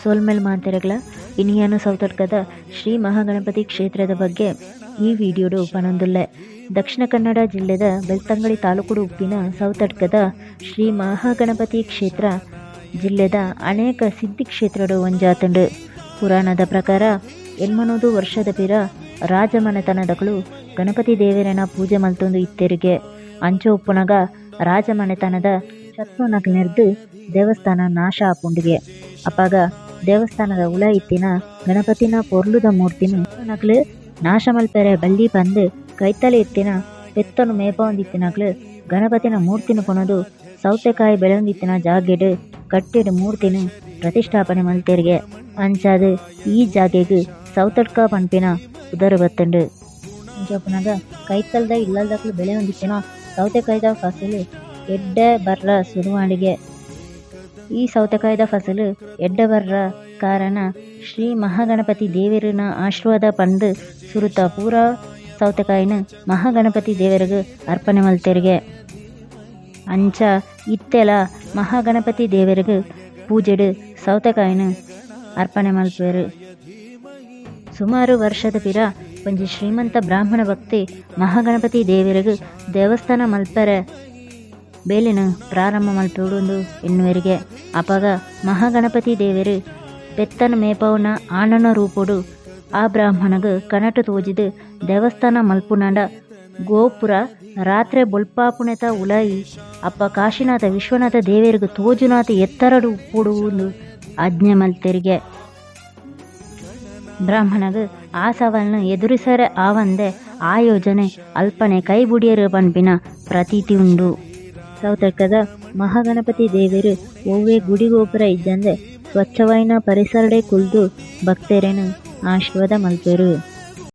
ಸೋಲ್ಮೇಲ್ ಮಾತೆರೆಗಳ ಇನಿಯಾನು ಸೌತಡ್ಕದ ಶ್ರೀ ಮಹಾಗಣಪತಿ ಕ್ಷೇತ್ರದ ಬಗ್ಗೆ ಈ ವಿಡಿಯೋಡು ಪನೊಂದುಲ್ಲೆ. ದಕ್ಷಿಣ ಕನ್ನಡ ಜಿಲ್ಲೆದ ಬೆಳ್ತಂಗಡಿ ತಾಲೂಕು ಉಪ್ಪಿನ ಸೌತಡ್ಕದ ಶ್ರೀ ಮಹಾಗಣಪತಿ ಕ್ಷೇತ್ರ ಜಿಲ್ಲೆದ ಅನೇಕ ಸಿದ್ಧಿ ಕ್ಷೇತ್ರಡು ಒಂಜಾತುಂಡು. ಪುರಾಣದ ಪ್ರಕಾರ 80 ವರ್ಷದ ಪಿರ ರಾಜಮನೆತನದಗಳು ಗಣಪತಿ ದೇವರನ ಪೂಜೆ ಮಲ್ತೊಂದು ಇತ್ತೆರಿಗೆ. ಅಂಚ ಉಪ್ಪುನಗ ರಾಜಮನೆತನದ ಶತ್ರುನಗ್ನೆರ್ದು ದೇವಸ್ಥಾನ ನಾಶ ಆಪುಂಡಿಗೆ. ಅಪಾಗ ದೇವಸ್ಥಾನದ ಉಳ ಇತ್ತಿನ ಗಣಪತಿನ ಪೊರ್ಲುದ ಮೂರ್ತಿನ ನಗ್ಲು ನಾಶ ಮಲ್ಪೆರೆ ಬಳ್ಳಿ ಬಂದು ಕೈತಲೆ ಎತ್ತಿನ ಪೆತ್ತನು ಮೇಪೊಂದಿತ್ತಿನಗ್ಲು ಗಣಪತಿನ ಮೂರ್ತಿನ ಕೊನದು ಸೌತೆಕಾಯಿ ಬೆಳೆಯೊಂದಿತ್ತಿನ ಜಾಗೆಡು ಕಟ್ಟಿಡು ಮೂರ್ತಿನ ಪ್ರತಿಷ್ಠಾಪನೆ ಮಲ್ತೆರಿಗೆ. ಅಂಚಾದು ಈ ಜಾಗೆಗ್ ಸೌತಡ್ಕ ಪಂಪಿನ ಉದರ ಬತ್ತುಂಡು. ಅಂಚೋಪನಾಗ ಕೈತಲ್ದ ಇಲ್ಲದಕ್ಲು ಬೆಳೆಯೊಂದಿತ್ತಿನ ಸೌತೆಕಾಯ್ದ ಫಸಲು ಎಡ್ಡೆ ಬರ್ರ ಸುರುವಾಂಡಿಗೆ. ಈ ಸೌತೆಕಾಯ್ದ ಫಸಲು ಎಡ್ಡೆ ಬರ್ರ ಕಾರಣ ಶ್ರೀ ಮಹಾಗಣಪತಿ ದೇವರನ ಆಶೀರ್ವಾದ ಪಂದು ಸುರುತ ಪೂರ ಸೌತೆಕಾಯಿನ ಮಹಾಗಣಪತಿ ದೇವರಿಗೆ ಅರ್ಪಣೆ ಮಲ್ತೆರಿಗೆ. ಅಂಚ ಇತ್ತೆಲ ಮಹಾಗಣಪತಿ ದೇವರಿಗೆ ಪೂಜೆಡು ಸೌತೆಕಾಯಿನ ಅರ್ಪಣೆ ಮಲ್ಪೇರು. ಸುಮಾರು ವರ್ಷದ ಪಿರ ಒಂಜಿ ಶ್ರೀಮಂತ ಬ್ರಾಹ್ಮಣ ಭಕ್ತಿ ಮಹಾಗಣಪತಿ ದೇವರಿಗೆ ದೇವಸ್ಥಾನ ಮಲ್ಪರೆ ಬೇಲಿನ ಪ್ರಾರಂಭ ಮಲ್ಪುಡುಂದು ಎನ್ನುವರಿಗೆ. ಅಪಾಗ ಮಹಾಗಣಪತಿ ದೇವರು ಪೆತ್ತನ ಮೇಪವನ ಆನನ ರೂಪುಡು ಆ ಬ್ರಾಹ್ಮಣಗ ಕನಟು ತೋಜಿದು ದೇವಸ್ಥಾನ ಮಲ್ಪುನಾಂಡ ಗೋಪುರ ರಾತ್ರಿ ಬೊಲ್ಪಾಪುನೆತ ಉಲಾಯಿ ಅಪ್ಪ ಕಾಶಿನಾಥ ವಿಶ್ವನಾಥ ದೇವರಿಗೆ ತೋಜುನಾಥ ಎತ್ತರಡು ಉಪ್ಪುಡುವುದು ಆಜ್ಞೆ ಮಲ್ತೆರಿಗೆ. ಬ್ರಾಹ್ಮಣಗ ಆ ಸವಾಲ್ನ ಎದುರಿಸರೆ ಆವಂದೆ ಆ ಯೋಜನೆ ಅಲ್ಪನೆ ಕೈ ಬುಡಿಯರು ಪನ್ಪಿನ ಪ್ರತೀತಿ ಉಂಡು. ಸೌತಡ್ಕದ ಮಹಾಗಣಪತಿ ದೇವರು ಒವ್ವೇ ಗುಡಿ ಗೋಪುರ ಇದ್ದಂದೆ ಸ್ವಚ್ಛವಾಯಿನ ಪರಿಸರಡೆ ಕುಲ್ದು ಭಕ್ತರೇನು ಆಶೀರ್ವಾದ ಮಲ್ಪೇರು.